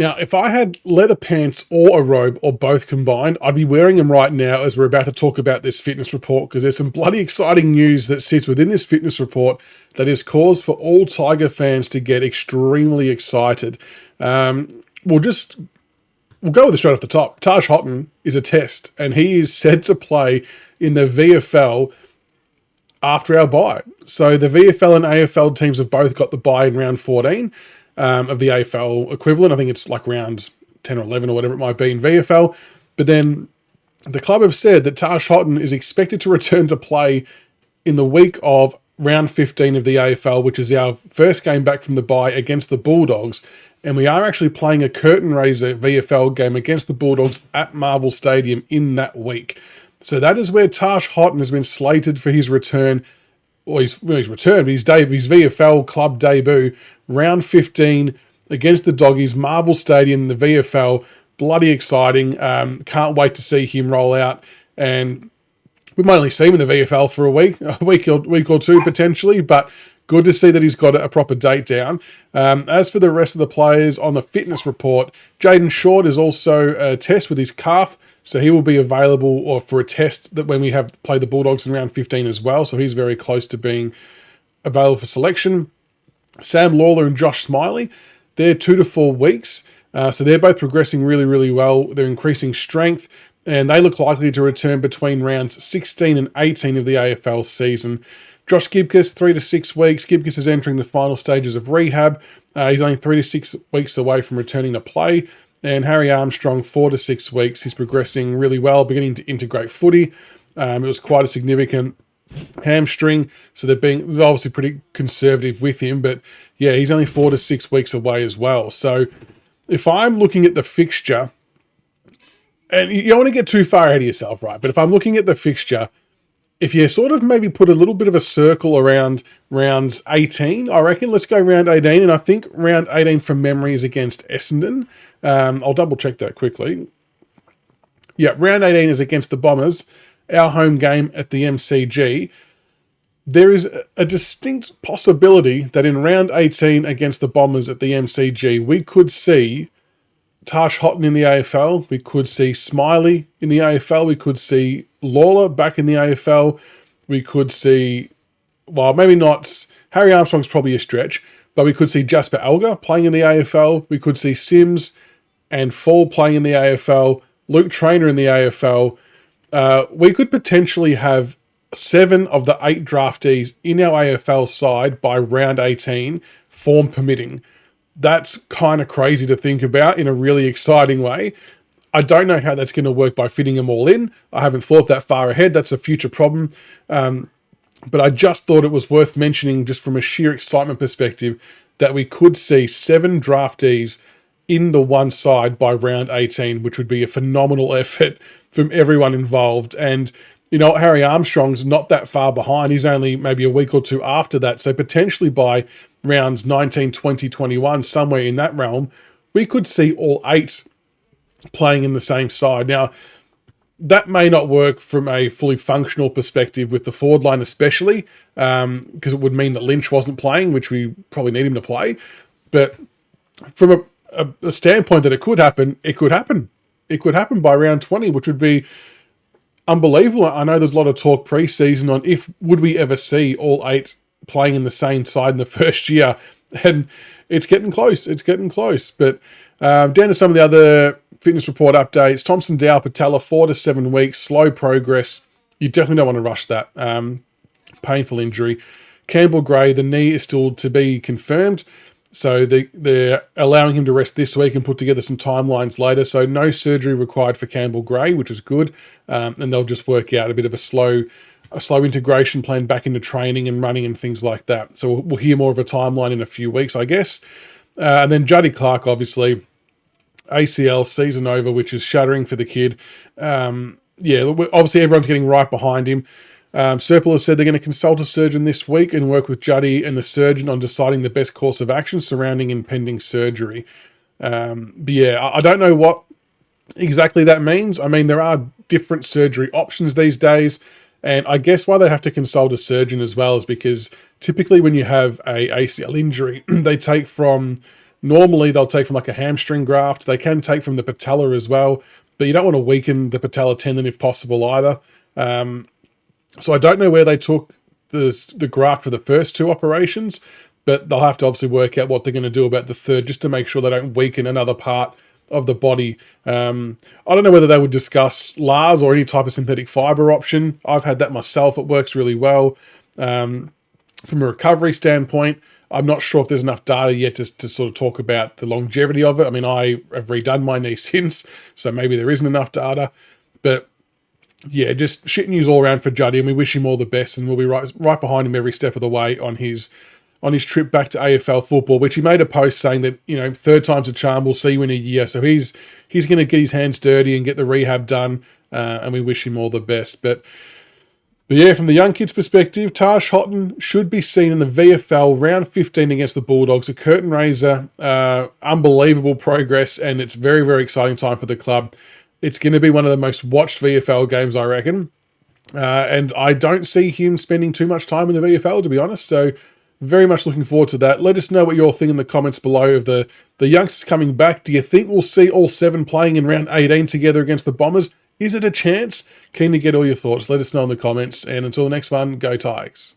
Now, if I had leather pants or a robe or both combined, I'd be wearing them right now as we're about to talk about this fitness report, because there's some bloody exciting news that sits within this fitness report that is cause for all Tiger fans to get extremely excited. We'll go with it straight off the top. Taj Hotton is a test, and he is set to play in the VFL after our bye. So the VFL and AFL teams have both got the bye in round 14 of the AFL equivalent. I think it's like round 10 or 11 or whatever it might be in VFL. But then the club have said that Taj Hotton is expected to return to play in the week of round 15 of the AFL, which is our first game back from the bye against the Bulldogs. And we are actually playing a curtain raiser VFL game against the Bulldogs at Marvel Stadium in that week. So that is where Taj Hotton has been slated for his return. Well, he's returned, but his VFL club debut, round 15 against the Doggies, Marvel Stadium, the VFL. Bloody exciting. Can't wait to see him roll out. And we might only see him in the VFL for a week or two potentially, but good to see that he's got a proper date down. As for the rest of the players on the fitness report, Jaden Short is also a test with his calf, so he will be available or for a test that when we have played the Bulldogs in round 15 as well, so he's very close to being available for selection. Sam Lawler and Josh Smiley, they're 2 to 4 weeks, so they're both progressing really, really well. They're increasing strength, and they look likely to return between rounds 16 and 18 of the AFL season. Josh Gibcus, 3 to 6 weeks. Gibcus is entering the final stages of rehab. He's only 3 to 6 weeks away from returning to play. And Harry Armstrong, 4 to 6 weeks. He's progressing really well, beginning to integrate footy. It was quite a significant hamstring, so they're obviously pretty conservative with him. But yeah, he's only 4 to 6 weeks away as well. So if I'm looking at the fixture, and you don't want to get too far ahead of yourself, right? But if I'm looking at the fixture, if you sort of maybe put a little bit of a circle around rounds 18, I reckon let's go round 18. And I think round 18 from memory is against Essendon. I'll double check that quickly. Yeah, round 18 is against the Bombers, our home game at the MCG. There is a distinct possibility that in round 18 against the Bombers at the MCG, we could see Taj Hotton in the AFL, we could see Smiley in the AFL, we could see Lawler back in the AFL, we could see, well, maybe not, Harry Armstrong's probably a stretch, but we could see Jasper Alger playing in the AFL, we could see Sims and Fall playing in the AFL, Luke Traynor in the AFL. We could potentially have 7 of the 8 draftees in our AFL side by round 18, form permitting. That's kind of crazy to think about in a really exciting way. I don't know how that's going to work by fitting them all in. I haven't thought that far ahead. That's a future problem. But I just thought it was worth mentioning, just from a sheer excitement perspective, that we could see 7 draftees in the one side by round 18, which would be a phenomenal effort from everyone involved. And, you know, Harry Armstrong's not that far behind. He's only maybe a week or two after that. So potentially by rounds 19, 20, 21, somewhere in that realm, we could see all 8 playing in the same side. Now, that may not work from a fully functional perspective with the forward line especially, because it would mean that Lynch wasn't playing, which we probably need him to play. But from a standpoint that it could happen, it could happen. It could happen by round 20, which would be unbelievable. I know there's a lot of talk pre-season on would we ever see all 8 playing in the same side in the first year, and it's getting close. It's getting close. But down to some of the other fitness report updates. Thompson Dow patella, 4 to 7 weeks, slow progress. You definitely don't want to rush that. Painful injury. Campbell Gray, the knee is still to be confirmed. So they're allowing him to rest this week and put together some timelines later. So no surgery required for Campbell Gray, which is good. And they'll just work out a bit of a slow integration plan back into training and running and things like that. So we'll hear more of a timeline in a few weeks, I guess. And then Juddy Clark, obviously, ACL season over, which is shattering for the kid. Obviously everyone's getting right behind him. Serpil has said they're going to consult a surgeon this week and work with Juddy and the surgeon on deciding the best course of action surrounding impending surgery. I don't know what exactly that means. I mean, there are different surgery options these days, and I guess why they have to consult a surgeon as well is because typically when you have a ACL injury, normally they'll take from like a hamstring graft. They can take from the patella as well, but you don't want to weaken the patella tendon if possible either. So I don't know where they took the graft for the first 2 operations, but they'll have to obviously work out what they're going to do about the third, just to make sure they don't weaken another part of the body. I don't know whether they would discuss LARS or any type of synthetic fiber option. I've had that myself. It works really well. From a recovery standpoint, I'm not sure if there's enough data yet to sort of talk about the longevity of it. I mean, I have redone my knee since, so maybe there isn't enough data. But yeah, just shit news all around for Juddy, and we wish him all the best, and we'll be right behind him every step of the way on his trip back to AFL football, which he made a post saying that, you know, 3rd time's a charm, we'll see you in a year. So he's going to get his hands dirty and get the rehab done, and we wish him all the best. But yeah, from the young kids' perspective, Taj Hotton should be seen in the VFL round 15 against the Bulldogs, a curtain raiser, unbelievable progress, and it's very, very exciting time for the club. It's going to be one of the most watched VFL games, I reckon. And I don't see him spending too much time in the VFL, to be honest. So very much looking forward to that. Let us know what you're thinking in the comments below of the youngsters coming back. Do you think we'll see all 7 playing in round 18 together against the Bombers? Is it a chance? Keen to get all your thoughts. Let us know in the comments. And until the next one, go Tigers.